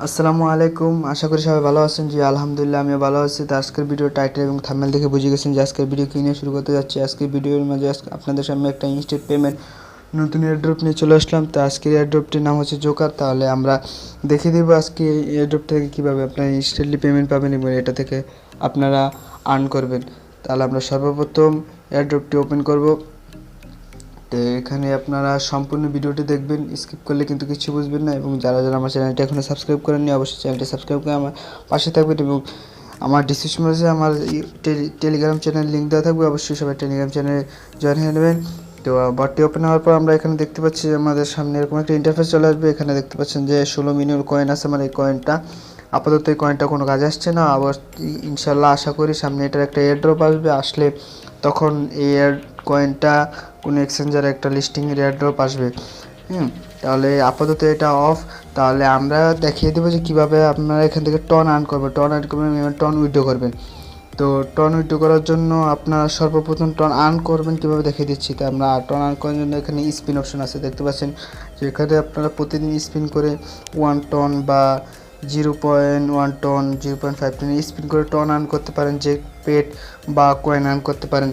আসসালামু আলাইকুম, আশা করি সবাই ভালো আছেন। জি আলহামদুলিল্লাহ আমিও ভালো আছি। তো আজকের ভিডিও টাইটেল এবং থাম্বনেল দেখে বুঝে গেছেন যে আজকের ভিডিও কী নিয়ে শুরু করতে যাচ্ছি। আজকের ভিডিওর মাঝে আপনাদের সামনে একটা ইনস্ট্যান্ট পেমেন্ট নতুন এয়ারড্রপ নিয়ে চলে আসলাম। তো আজকের এয়ারড্রপটির নাম হচ্ছে জোকার। তাহলে আমরা দেখে দেবো আজকে এই এয়ারড্রপ থেকে কীভাবে আপনারা ইনস্ট্যান্টলি পেমেন্ট পাবেন এবং এটা থেকে আপনারা আর্ন করবেন। তাহলে আমরা সর্বপ্রথম এয়ারড্রপটি ওপেন করব। তো এখানে আপনারা সম্পূর্ণ ভিডিওটি দেখবেন, স্কিপ করলে কিন্তু কিছু বুঝবেন না। এবং যারা যারা আমার চ্যানেলটি এখনও সাবস্ক্রাইব করেননি অবশ্যই চ্যানেলটি সাবস্ক্রাইব করে আমার পাশে থাকবেন। এবং আমার ডিসক্রিপশন বক্সে আমার টেলিগ্রাম চ্যানেল লিঙ্ক দেওয়া থাকবে, অবশ্যই সবাই টেলিগ্রাম চ্যানেলে জয়েন হয়ে নেবেন। তো বটটি ওপেন হওয়ার পর আমরা এখানে দেখতে পাচ্ছি আমাদের সামনে এরকম একটা ইন্টারফেস চলে আসবে। এখানে দেখতে পাচ্ছেন যে 16 মিলিয়ন কয়েন আছে। আমার এই কয়েনটা আপাতত এই কয়েনটা কোনো কাজে আসছে না। আবার ইনশাল্লাহ আশা করি সামনে এটার একটা এয়ারড্রপ আসবে, আসলে তখন এই কয়েনটা কোনো এক্সচেঞ্জারে একটা লিস্টিংয়ের এয়ারড্রপ আসবে। তাহলে আপাতত এটা অফ। তাহলে আমরা দেখিয়ে দেবো যে কীভাবে আপনারা এখান থেকে টন আর্ন করবেন, টন আর্ন করবেন এবং টন উইথড্র করবেন। তো টন উইথড্র করার জন্য আপনারা সর্বপ্রথম টন আর্ন করবেন কীভাবে দেখিয়ে দিচ্ছি। তো আমরা টন আর্ন করার জন্য এখানে স্পিন অপশন আছে, দেখতে পাচ্ছেন যে এখানে আপনারা প্রতিদিন স্পিন করে 1 টন বা 0.1 টন 0.5 টন স্পিন করে টন আর্ন করতে পারেন, যে পেট বা কয়েন আর্ন করতে পারেন।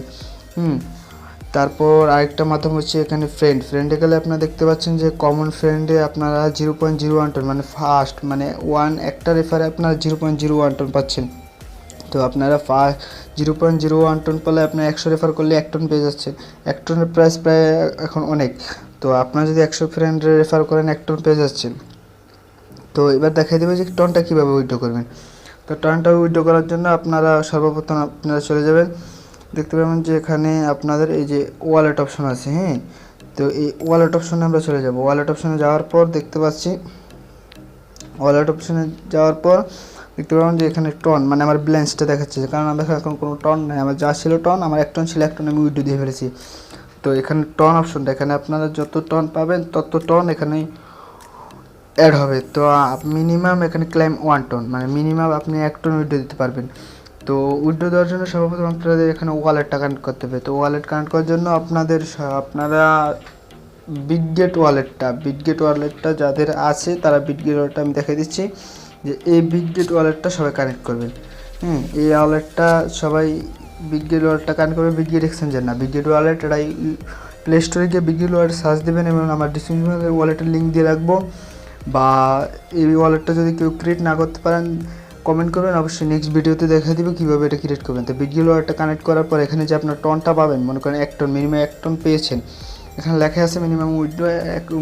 তারপর আরেকটা মাধ্যম হচ্ছে এখানে ফ্রেন্ডে গেলে আপনারা দেখতে পাচ্ছেন যে কমন ফ্রেন্ডে আপনারা 0.01 টন মানে ফার্স্ট মানে একটা রেফারে আপনারা 0.01 টন পাচ্ছেন। তো আপনারা 0.01 টন পেলে আপনার 100 রেফার করলে 1 টন পেয়ে যাচ্ছেন। 1 টনের প্রাইস প্রায় এখন অনেক। তো আপনারা যদি 100 ফ্রেন্ডে রেফার করেন 1 টন পেয়ে যাচ্ছেন। তো এবার দেখাই দেবে যে টনটা কীভাবে উইথড্র করবেন। তো টনটা উইথড্র করার জন্য আপনারা সর্বপ্রথম আপনারা চলে যাবেন, দেখতে পাবেন যে এখানে আপনাদের এই যে ওয়ালেট অপশন আছে। তো এই ওয়ালেট অপশনে আমরা চলে যাব। ওয়ালেট অপশনে যাওয়ার পর দেখতে পাচ্ছি, ওয়ালেট অপশনে যাওয়ার পর দেখতে পাবেন যে এখানে টন মানে আমার ব্যালেন্সটা দেখাচ্ছে, কারণ আমার এখন কোনো টন নাই। আমার যা ছিল টন, আমার 1 টন ছিল, 1 টন আমি উইথড্র দিয়ে ফেলেছি। তো এখানে টন অপশনটা, এখানে আপনারা যত টন পাবেন তত টন এখানে অ্যাড হবে। তো মিনিমাম এখানে ক্লেম 1 টন মানে মিনিমাম আপনি 1 টন উইথড্র দিতে পারবেন। তো উইথড্র দেওয়ার জন্য সর্বপ্রথম আপনাদের এখানে ওয়ালেটটা কানেক্ট করতে হবে। তো ওয়ালেট কানেক্ট করার জন্য আপনারা বিটগেট ওয়ালেটটা যাদের আছে তারা বিটগেট ওয়ালেটটা আমি দেখিয়ে দিচ্ছি যে এই বিটগেট ওয়ালেটটা সবাই কানেক্ট করবেন। এই ওয়ালেটটা সবাই বিটগেট ওয়ালেটটা কানেক্ট করবে, বিটগেট এক্সচেঞ্জার না, বিটগেট ওয়ালেট। এটাই প্লে স্টোরে গিয়ে বিটগেট ওয়ালেট সার্চ দেবেন এবং আমার ডিসক্রিপশনে ওয়ালেটের লিঙ্ক দিয়ে রাখবো। বা এই ওয়ালেটটা যদি কেউ ক্রিয়েট না করতে পারেন কমেন্ট করবেন, অবশ্যই নেক্সট ভিডিওতে দেখা দিব কীভাবে এটা ক্রিয়েট করবেন। তো বিটগেট ওয়ালেটটা কানেক্ট করার পর এখানে যে আপনার টনটা পাবেন, মনে করেন 1 টন মিনিমাম 1 টন পেয়েছেন, এখানে লেখা আছে minimum withdraw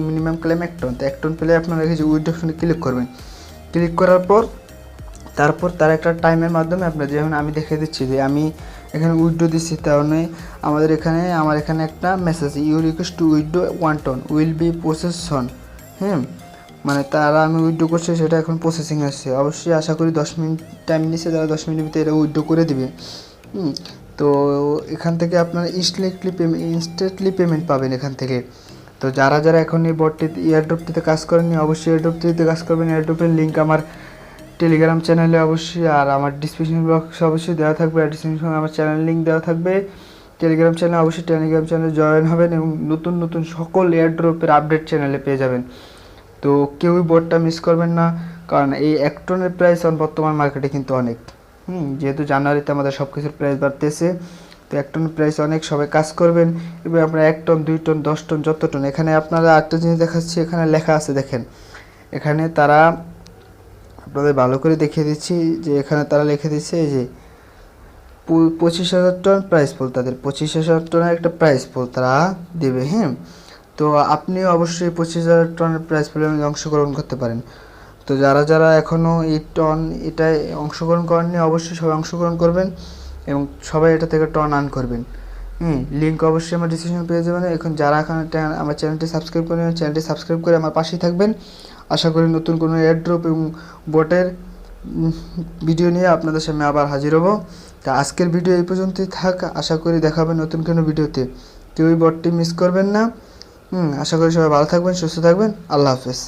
minimum claim 1 ton. তো 1 টন পেলে আপনারা যে উইথড্র অপশনে ক্লিক করবেন। ক্লিক করার পর তারপর তার একটা টাইমের মাধ্যমে আপনার, যেমন আমি দেখে দিচ্ছি যে আমি এখানে উইথড্র দিচ্ছি, তাহলে আমার এখানে একটা message, you request to withdraw 1 ton will be processed. মানে তারা আমি উইথড্র করছি, সেটা এখন প্রসেসিং আসছে। অবশ্যই আশা করি 10 মিনিট টাইম নিচ্ছে, তারা 10 মিনিটের ভিতরে এটা উইথড্র করে দিবে। তো এখান থেকে আপনারা ইনস্ট্যান্টলি পেমেন্ট পাবেন এখান থেকে। তো যারা যারা এখন এই বটটিতে এয়ারড্রপটিতে কাজ করেননি অবশ্যই এয়ারড্রপটিতে কাজ করবেন। এয়ারড্রপের লিঙ্ক আমার টেলিগ্রাম চ্যানেলে অবশ্যই, আর আমার ডিসক্রিপশন বক্সে অবশ্যই দেওয়া থাকবে, আর ডিসক্রিপশনে আমার চ্যানেল লিঙ্ক দেওয়া থাকবে। টেলিগ্রাম চ্যানেল অবশ্যই টেলিগ্রাম চ্যানেলে জয়েন হবেন এবং নতুন নতুন সকল এয়ারড্রপের আপডেট চ্যানেলে পেয়ে যাবেন। তো কেউই বটটা মিস করবেন না, কারণ এই 1 টনের প্রাইস বর্তমান মার্কেটে কিন্তু অনেক। যেহেতু জানুয়ারিতে আমাদের সব কিছুর প্রাইস বাড়তেছে, তো 1 টনের প্রাইস অনেক, সবাই কাজ করবেন। এবার আপনারা 1 টন 2 টন 10 টন যত টন, এখানে আপনারা আরেকটা জিনিস দেখাচ্ছি, এখানে লেখা আছে দেখেন, এখানে তারা আপনাদের ভালো করে দেখিয়ে দিচ্ছি যে এখানে তারা লিখে দিচ্ছে এই যে 25,000 টন প্রাইস পুল, তাদের 25,000 টনের একটা প্রাইস পুল তারা দেবে। তো আপনিও অবশ্যই 25,000 টনের প্রাইস পুলে অংশগ্রহণ করতে পারেন। তো যারা যারা এখনও এই টন এটায় অংশগ্রহণ করেননি অবশ্যই সবাই অংশগ্রহণ করবেন এবং সবাই এটা থেকে টন আর্ন করবেন। লিঙ্ক অবশ্যই আমার ডিসক্রিপশনে পেয়ে যাবেন। এখন যারা এখন আমার চ্যানেলটি সাবস্ক্রাইব করেন, চ্যানেলটি সাবস্ক্রাইব করে আমার পাশেই থাকবেন। আশা করি নতুন কোনো এয়ারড্রপ এবং বটের ভিডিও নিয়ে আপনাদের সামনে আবার হাজির হব। তা আজকের ভিডিও এই পর্যন্তই থাক, আশা করি দেখাবেন নতুন কোনো ভিডিওতে। কেউই বটটি মিস করবেন না। আশা করি সবাই ভালো থাকবেন, সুস্থ থাকবেন। আল্লাহ হাফেজ।